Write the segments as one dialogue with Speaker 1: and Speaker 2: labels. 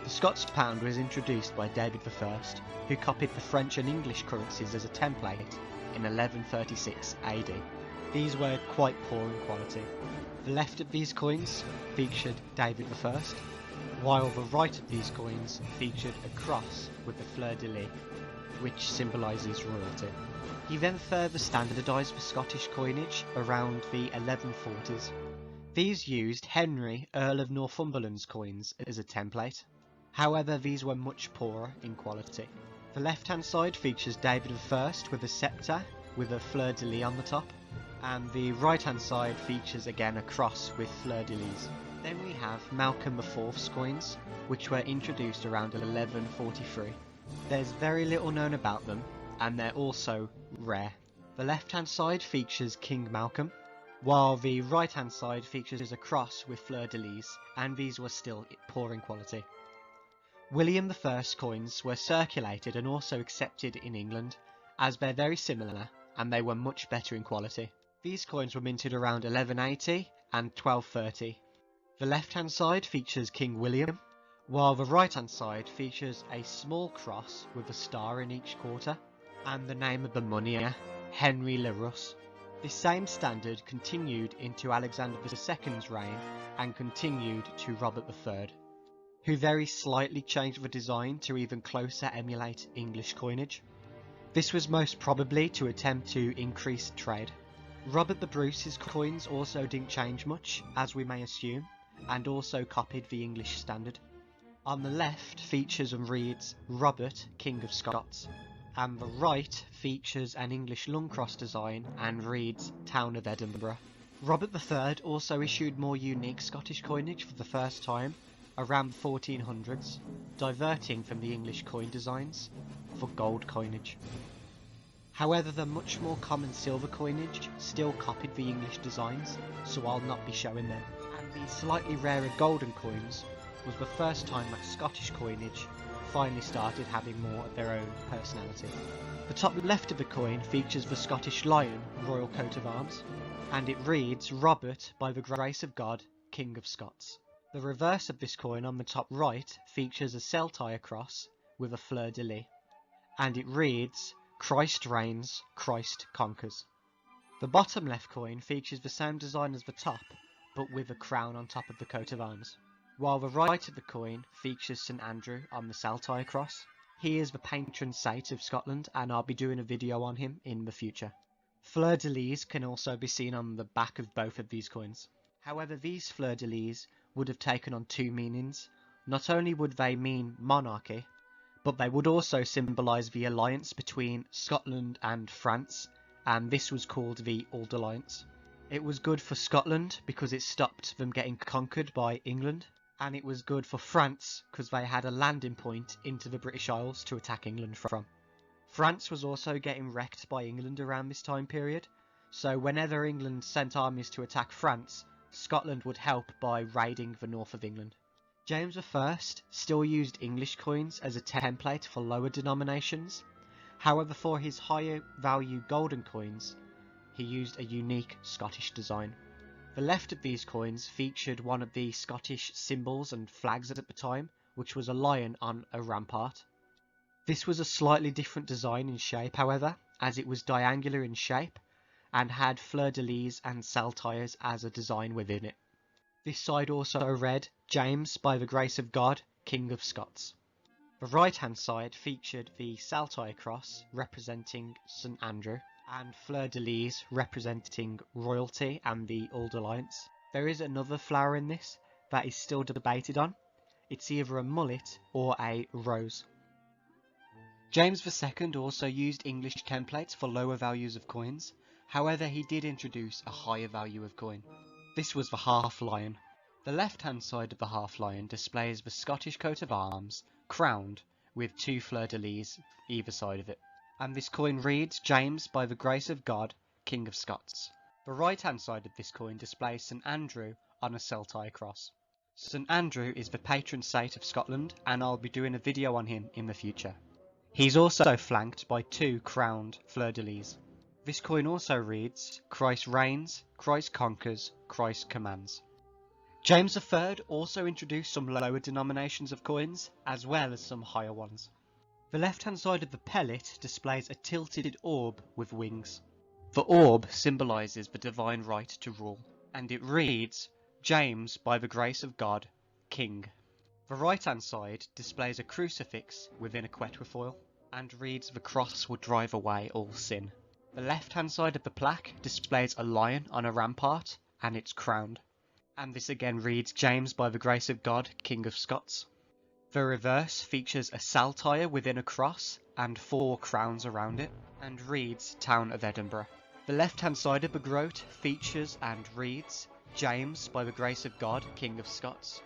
Speaker 1: The Scots pound was introduced by David I, who copied the French and English currencies as a template in 1136 AD. These were quite poor in quality. The left of these coins featured David I, while the right of these coins featured a cross with the fleur-de-lis, which symbolises royalty. He then further standardised the Scottish coinage around the 1140s. These used Henry, Earl of Northumberland's coins as a template. However, these were much poorer in quality. The left-hand side features David I with a sceptre with a fleur-de-lis on the top, and the right-hand side features again a cross with fleur-de-lis. Then we have Malcolm IV's coins, which were introduced around 1143. There's very little known about them, and they're also rare. The left-hand side features King Malcolm, while the right-hand side features a cross with fleur-de-lis, and these were still poor in quality. William I's coins were circulated and also accepted in England, as they're very similar and they were much better in quality. These coins were minted around 1180 and 1230. The left-hand side features King William, while the right-hand side features a small cross with a star in each quarter, and the name of the moneyer, Henry Le Ros. This same standard continued into Alexander II's reign and continued to Robert III, who very slightly changed the design to even closer emulate English coinage. This was most probably to attempt to increase trade. Robert the Bruce's coins also didn't change much, as we may assume, and also copied the English standard. On the left features and reads Robert, King of Scots, and the right features an English lung cross design and reads Town of Edinburgh. Robert III also issued more unique Scottish coinage for the first time around the 1400s, diverting from the English coin designs for gold coinage. However, the much more common silver coinage still copied the English designs, so I'll not be showing them. And the slightly rarer golden coins was the first time that Scottish coinage finally started having more of their own personality. The top left of the coin features the Scottish lion royal coat of arms, and it reads Robert by the grace of God, King of Scots. The reverse of this coin on the top right features a saltire cross with a fleur-de-lis, and it reads Christ reigns, Christ conquers. The bottom left coin features the same design as the top, but with a crown on top of the coat of arms, while the right of the coin features St Andrew on the saltire cross. He is the patron saint of Scotland, and I'll be doing a video on him in the future. Fleur-de-lis can also be seen on the back of both of these coins. However, these fleur-de-lis would have taken on two meanings. Not only would they mean monarchy, but they would also symbolise the alliance between Scotland and France, and this was called the Old Alliance. It was good for Scotland because it stopped them getting conquered by England, and it was good for France because they had a landing point into the British Isles to attack England from. France was also getting wrecked by England around this time period, so whenever England sent armies to attack France, Scotland would help by raiding the north of England. James I still used English coins as a template for lower denominations. However, for his higher value golden coins, he used a unique Scottish design. The left of these coins featured one of the Scottish symbols and flags at the time, which was a lion on a rampart. This was a slightly different design in shape, however, as it was triangular in shape and had fleur-de-lis and saltires as a design within it. This side also read James by the grace of God, King of Scots. The right hand side featured the saltire cross representing St Andrew and fleur-de-lis representing royalty and the Old Alliance. There is another flower in this that is still debated on. It's either a mullet or a rose. James II also used English templates for lower values of coins. However, he did introduce a higher value of coin. This was the half lion. The left hand side of the half lion displays the Scottish coat of arms, crowned, with two fleur-de-lis either side of it. And this coin reads James by the grace of God, King of Scots. The right hand side of this coin displays St Andrew on a saltire cross. St Andrew is the patron saint of Scotland, and I'll be doing a video on him in the future. He's also flanked by two crowned fleur-de-lis. This coin also reads, Christ reigns, Christ conquers, Christ commands. James III also introduced some lower denominations of coins, as well as some higher ones. The left-hand side of the pellet displays a tilted orb with wings. The orb symbolises the divine right to rule, and it reads, James, by the grace of God, King. The right-hand side displays a crucifix within a quatrefoil, and reads, the cross will drive away all sin. The left-hand side of the plaque displays a lion on a rampart, and it's crowned. And this again reads, James, by the grace of God, King of Scots. The reverse features a saltire within a cross and 4 crowns around it, and reads Town of Edinburgh. The left-hand side of the groat features and reads James, by the grace of God, King of Scots,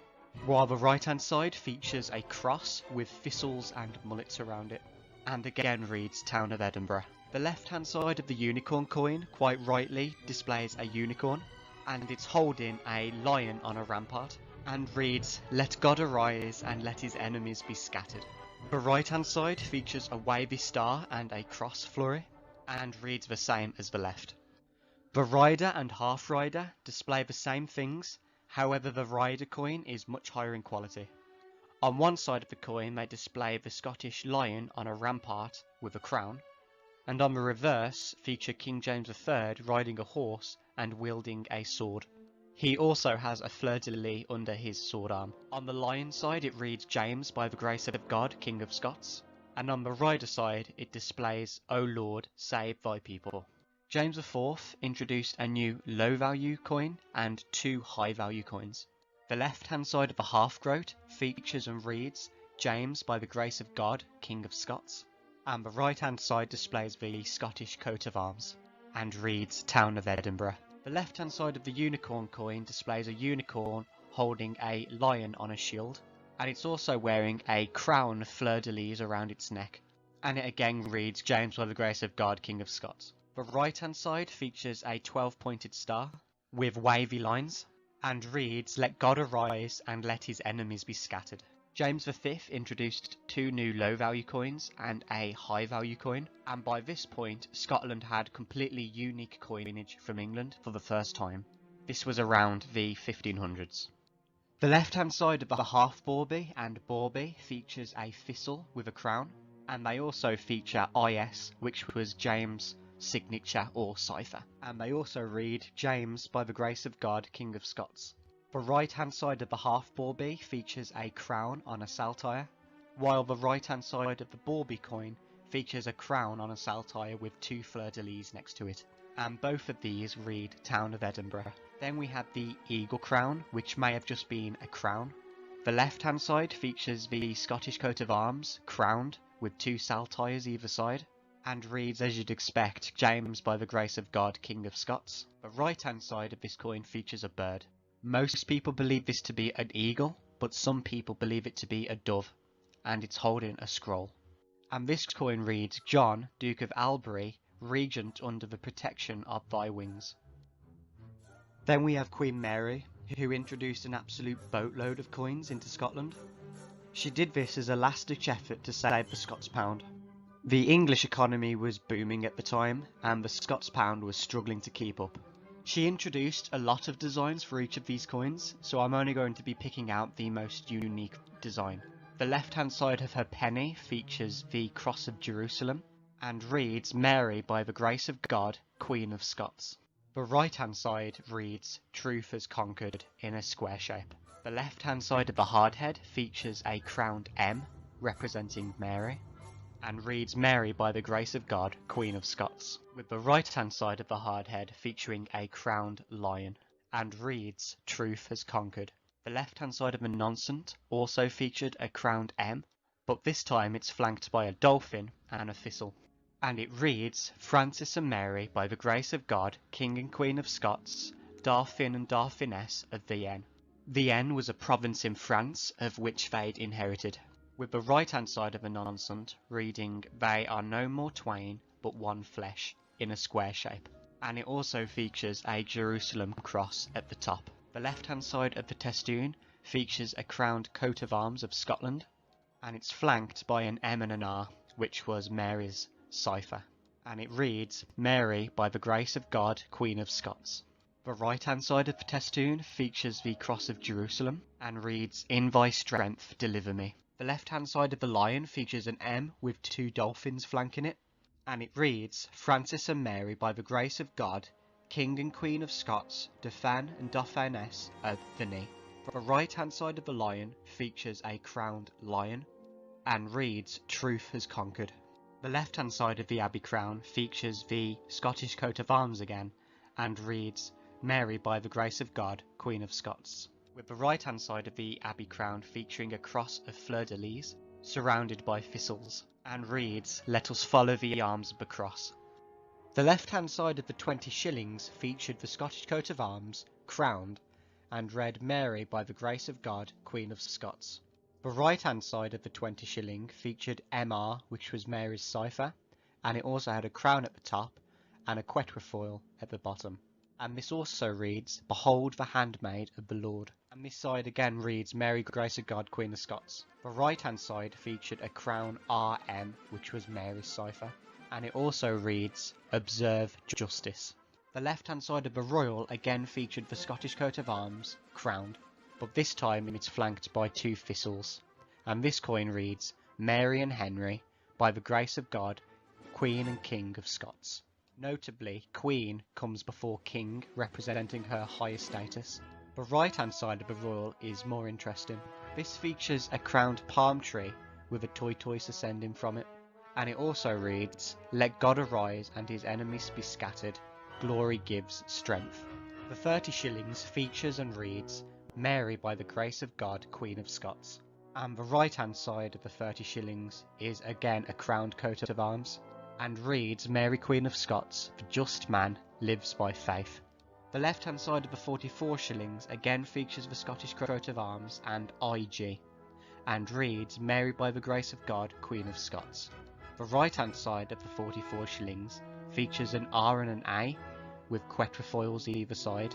Speaker 1: while the right-hand side features a cross with thistles and mullets around it, and again reads Town of Edinburgh. The left-hand side of the unicorn coin quite rightly displays a unicorn, and it's holding a lion on a rampart, and reads, Let God arise and let his enemies be scattered. The right-hand side features a wavy star and a cross flurry, and reads the same as the left. The rider and half rider display the same things, however the rider coin is much higher in quality. On one side of the coin they display the Scottish lion on a rampart with a crown, and on the reverse feature King James III riding a horse and wielding a sword. He also has a fleur-de-lis under his sword arm. On the lion side it reads James, by the grace of God, King of Scots, and on the rider side it displays O Lord, save thy people. James IV introduced a new low-value coin and 2 high-value coins. The left-hand side of the half-groat features and reads James, by the grace of God, King of Scots, and the right-hand side displays the Scottish coat of arms and reads Town of Edinburgh. The left-hand side of the unicorn coin displays a unicorn holding a lion on a shield, and it's also wearing a crown of fleur-de-lis around its neck, and it again reads James, by the grace of God, King of Scots. The right-hand side features a 12-pointed star with wavy lines, and reads Let God arise and let his enemies be scattered. James V introduced 2 new low-value coins and a high-value coin, and by this point Scotland had completely unique coinage from England for the first time. This was around the 1500s. The left-hand side of the half bawbee and bawbee features a thistle with a crown, and they also feature IS, which was James' signature or cipher, and they also read James, by the grace of God, King of Scots. The right-hand side of the half bawbee features a crown on a saltire, while the right-hand side of the bawbee coin features a crown on a saltire with 2 fleur-de-lis next to it, and both of these read Town of Edinburgh. Then we had the eagle crown, which may have just been a crown. The left-hand side features the Scottish coat of arms, crowned, with 2 saltires either side, and reads, as you'd expect, James, by the grace of God, King of Scots. The right-hand side of this coin features a bird. Most people believe this to be an eagle, but some people believe it to be a dove, and it's holding a scroll. And this coin reads, John, Duke of Albury, regent under the protection of thy wings. Then we have Queen Mary, who introduced an absolute boatload of coins into Scotland. She did this as a last-ditch effort to save the Scots pound. The English economy was booming at the time, and the Scots pound was struggling to keep up. She introduced a lot of designs for each of these coins, so I'm only going to be picking out the most unique design. The left-hand side of her penny features the Cross of Jerusalem, and reads Mary, by the grace of God, Queen of Scots. The right-hand side reads Truth has conquered in a square shape. The left-hand side of the hardhead features a crowned M, representing Mary, and reads Mary, by the grace of God, Queen of Scots, with the right-hand side of the hardhead featuring a crowned lion, and reads Truth has conquered. The left-hand side of the nonsent also featured a crowned M, but this time it's flanked by a dolphin and a thistle, and it reads Francis and Mary, by the grace of God, King and Queen of Scots, Dauphin and Dauphiness of Vienne. Vienne was a province in France of which they'd inherited, with the right-hand side of a nonsent reading They are no more twain, but one flesh, in a square shape, and it also features a Jerusalem cross at the top. The left-hand side of the testoon features a crowned coat of arms of Scotland, and it's flanked by an M and an R, which was Mary's cipher, and it reads Mary, by the grace of God, Queen of Scots. The right hand side of the testoon features the Cross of Jerusalem and reads, "In thy strength deliver me." The left hand side of the lion features an M with two dolphins flanking it, and it reads, "Francis and Mary, by the grace of God, King and Queen of Scots, Dauphin and Dauphiness of the knee." The right hand side of the lion features a crowned lion and reads, "Truth has conquered." The left hand side of the Abbey crown features the Scottish coat of arms again and reads, "Mary, by the grace of God, Queen of Scots." With the right hand side of the Abbey crown featuring a cross of fleur-de-lis surrounded by thistles and reads, "Let us follow the arms of the cross." The left hand side of the 20 shillings featured the Scottish coat of arms, crowned, and read, "Mary, by the grace of God, Queen of Scots." The right hand side of the 20 shilling featured MR, which was Mary's cipher, and it also had a crown at the top and a quatrefoil at the bottom. And this also reads, "Behold the handmaid of the Lord." And this side again reads, "Mary, grace of God, Queen of Scots." The right hand side featured a crown RM, which was Mary's cipher, and it also reads, "Observe justice." The left hand side of the royal again featured the Scottish coat of arms, crowned, but this time it's flanked by two thistles, and this coin reads, "Mary and Henry, by the grace of God, Queen and King of Scots." Notably, Queen comes before King, representing her higher status. The right hand side of the royal is more interesting. This features a crowned palm tree with a tortoise ascending from it, and it also reads, "Let God arise and his enemies be scattered, glory gives strength." The 30 shillings features and reads, "Mary, by the grace of God, Queen of Scots." And the right hand side of the 30 shillings is again a crowned coat of arms and reads, "Mary, Queen of Scots, the just man lives by faith." The left hand side of the 44 shillings again features the Scottish coat of arms and IG and reads, "Mary, by the grace of God, Queen of Scots." The right hand side of the 44 shillings features an R and an A with quatrefoils either side,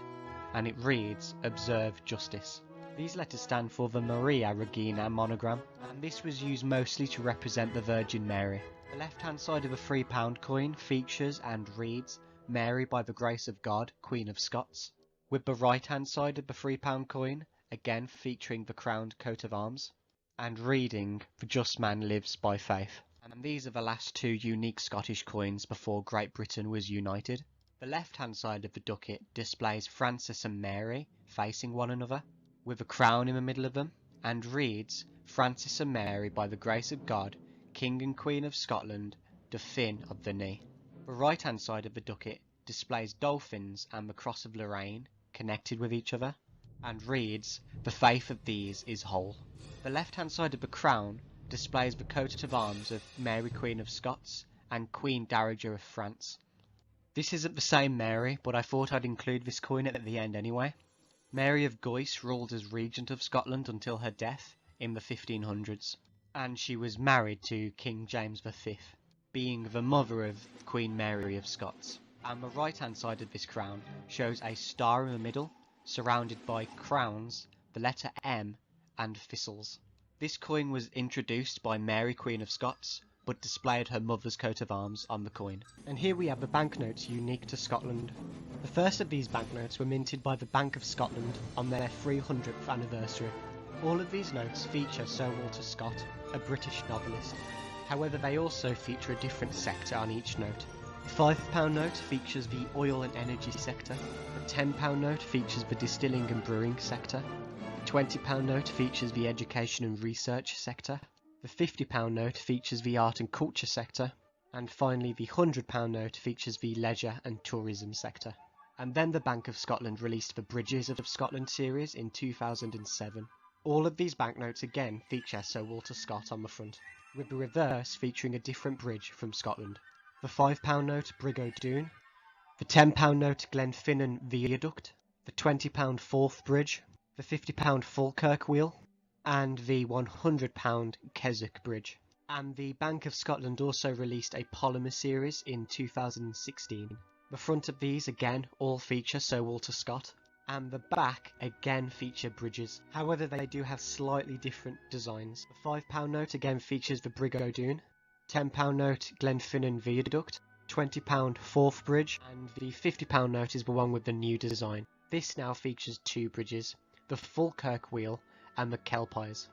Speaker 1: and it reads, "Observe justice." These letters stand for the Maria Regina monogram, and this was used mostly to represent the Virgin Mary. The left hand side of the £3 coin features and reads, "Mary, by the grace of God, Queen of Scots," with the right hand side of the £3 coin again featuring the crowned coat of arms and reading, "The just man lives by faith." And these are the last two unique Scottish coins before Great Britain was united. The left hand side of the ducat displays Francis and Mary facing one another, with a crown in the middle of them, and reads, "Francis and Mary, by the grace of God, King and Queen of Scotland, Dauphin of the knee." The right hand side of the ducat displays dolphins and the Cross of Lorraine connected with each other, and reads, "The faith of these is whole." The left hand side of the crown displays the coat of arms of Mary, Queen of Scots and Queen Dowager of France. This isn't the same Mary, but I thought I'd include this coin at the end anyway. Mary of Guise ruled as regent of Scotland until her death in the 1500s, and she was married to King James V, being the mother of Queen Mary of Scots. And the right hand side of this crown shows a star in the middle, surrounded by crowns, the letter M, and thistles. This coin was introduced by Mary, Queen of Scots, but displayed her mother's coat of arms on the coin. And here we have the banknotes unique to Scotland. The first of these banknotes were minted by the Bank of Scotland on their 300th anniversary. All of these notes feature Sir Walter Scott, a British novelist. However, they also feature a different sector on each note. The £5 note features the oil and energy sector. The £10 note features the distilling and brewing sector. The £20 note features the education and research sector. The £50 note features the art and culture sector. And finally, the £100 note features the leisure and tourism sector. And then the Bank of Scotland released the Bridges of Scotland series in 2007. All of these banknotes again feature Sir Walter Scott on the front, with the reverse featuring a different bridge from Scotland. The £5 note Brig O'Doon, the £10 note Glenfinnan Viaduct, the £20 Forth Bridge, the £50 Falkirk Wheel, and the £100 Keswick Bridge. And the Bank of Scotland also released a polymer series in 2016. The front of these again all feature Sir Walter Scott, and the back again feature bridges. However, they do have slightly different designs. The £5 note again features the Brig O'Doon, £10 note Glenfinnan Viaduct, £20 Forth Bridge, and the £50 note is the one with the new design. This now features two bridges, the Falkirk wheel and the Kelpies.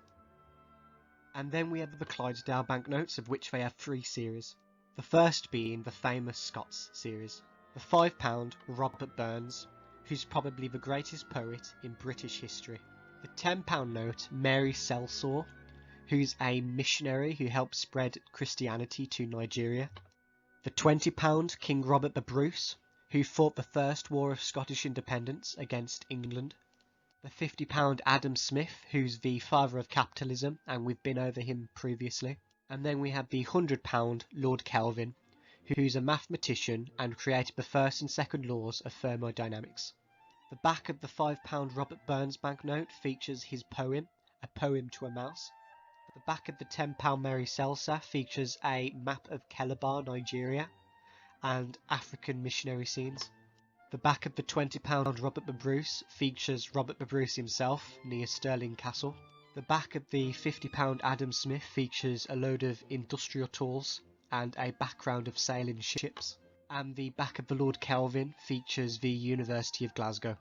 Speaker 1: And then we have the Clydesdale banknotes, of which they have three series. The first being the famous Scots series. The £5 Robert Burns, who's probably the greatest poet in British history. The £10 note Mary Selsaw, who's a missionary who helped spread Christianity to Nigeria. The £20 King Robert the Bruce, who fought the First War of Scottish Independence against England. The £50 Adam Smith, who's the father of capitalism, and we've been over him previously. And then we have the £100 Lord Kelvin, who's a mathematician and created the first and second laws of thermodynamics. The back of the £5 Robert Burns banknote features his poem, A Poem to a Mouse. The back of the £10 Mary Selsaw features a map of Calabar, Nigeria, and African missionary scenes. The back of the £20 Robert the Bruce features Robert the Bruce himself near Stirling Castle. The back of the £50 Adam Smith features a load of industrial tools and a background of sailing ships. And the back of the Lord Kelvin features the University of Glasgow.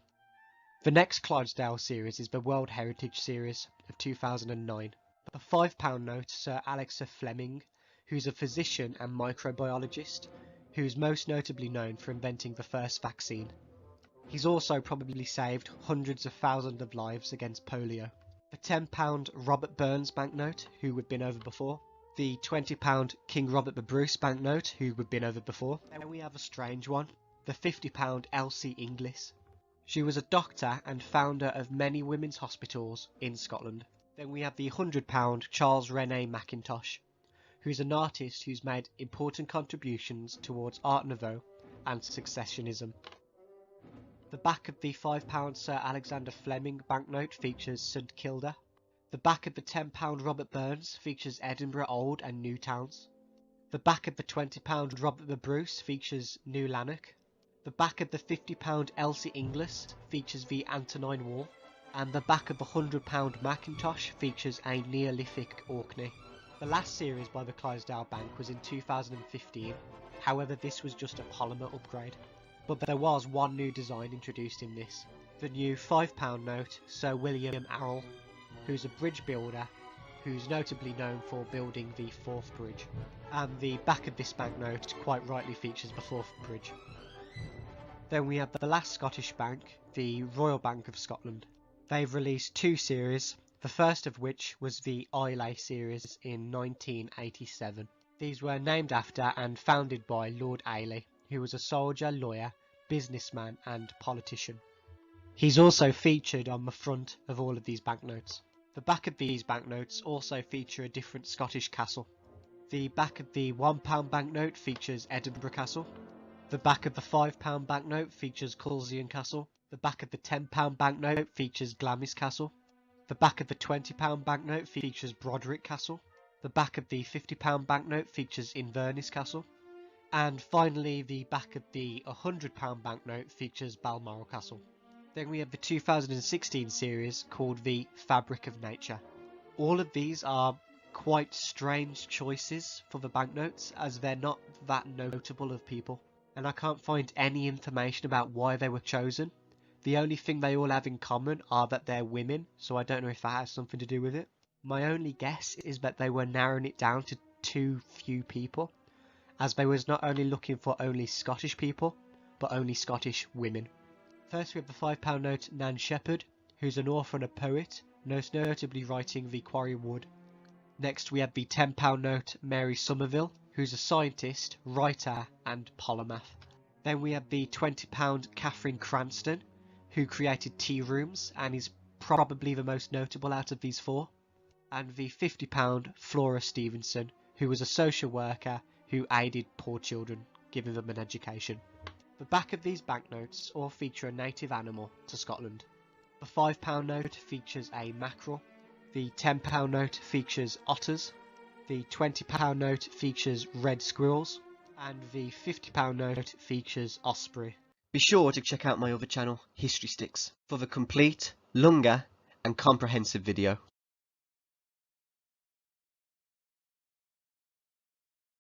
Speaker 1: The next Clydesdale series is the World Heritage Series of 2009. The £5 note Sir Alexa Fleming, who's a physician and microbiologist, who's most notably known for inventing the first vaccine. He's also probably saved hundreds of thousands of lives against polio. The £10 Robert Burns banknote, who we've been over before. The £20 King Robert the Bruce banknote, who we've been over before. Then we have a strange one, the £50 Elsie Inglis. She was a doctor and founder of many women's hospitals in Scotland. Then we have the £100 Charles René Mackintosh, who's an artist who's made important contributions towards Art Nouveau and Successionism. The back of the £5 Sir Alexander Fleming banknote features St Kilda. The back of the £10 Robert Burns features Edinburgh Old and New Towns. The back of the £20 Robert the Bruce features New Lanark. The back of the £50 Elsie Inglis features the Antonine Wall. And the back of the £100 Mackintosh features a Neolithic Orkney. The last series by the Clydesdale Bank was in 2015, however this was just a polymer upgrade. But there was one new design introduced in this, the new £5 note Sir William Arrol, who's a bridge builder who's notably known for building the Forth Bridge. And the back of this banknote quite rightly features the Forth Bridge. Then we have the last Scottish bank, the Royal Bank of Scotland. They've released two series, the first of which was the Islay series in 1987. These were named after and founded by Lord Ailey, who was a soldier, lawyer, businessman and politician. He's also featured on the front of all of these banknotes. The back of these banknotes also feature a different Scottish castle. The back of the £1 banknote features Edinburgh Castle. The back of the £5 banknote features Culzean Castle. The back of the £10 banknote features Glamis Castle. The back of the £20 banknote features Broderick Castle. The back of the £50 banknote features Inverness Castle. And finally, the back of the £100 banknote features Balmoral Castle. Then we have the 2016 series called the Fabric of Nature. All of these are quite strange choices for the banknotes, as they're not that notable of people. And I can't find any information about why they were chosen. The only thing they all have in common are that they're women, so I don't know if that has something to do with it. My only guess is that they were narrowing it down to too few people, as they was not only looking for only Scottish people, but only Scottish women. First we have the £5 note Nan Shepherd, who's an author and a poet, most notably writing The Quarry Wood. Next we have the £10 note Mary Somerville, who's a scientist, writer and polymath. Then we have the £20 Catherine Cranston, who created tea rooms and is probably the most notable out of these four. And the £50 Flora Stevenson, who was a social worker who aided poor children, giving them an education. The back of these banknotes all feature a native animal to Scotland. The £5 note features a mackerel. The £10 note features otters. The £20 note features red squirrels. And the £50 note features osprey. Be sure to check out my other channel, History Sticks, for the complete, longer and comprehensive video.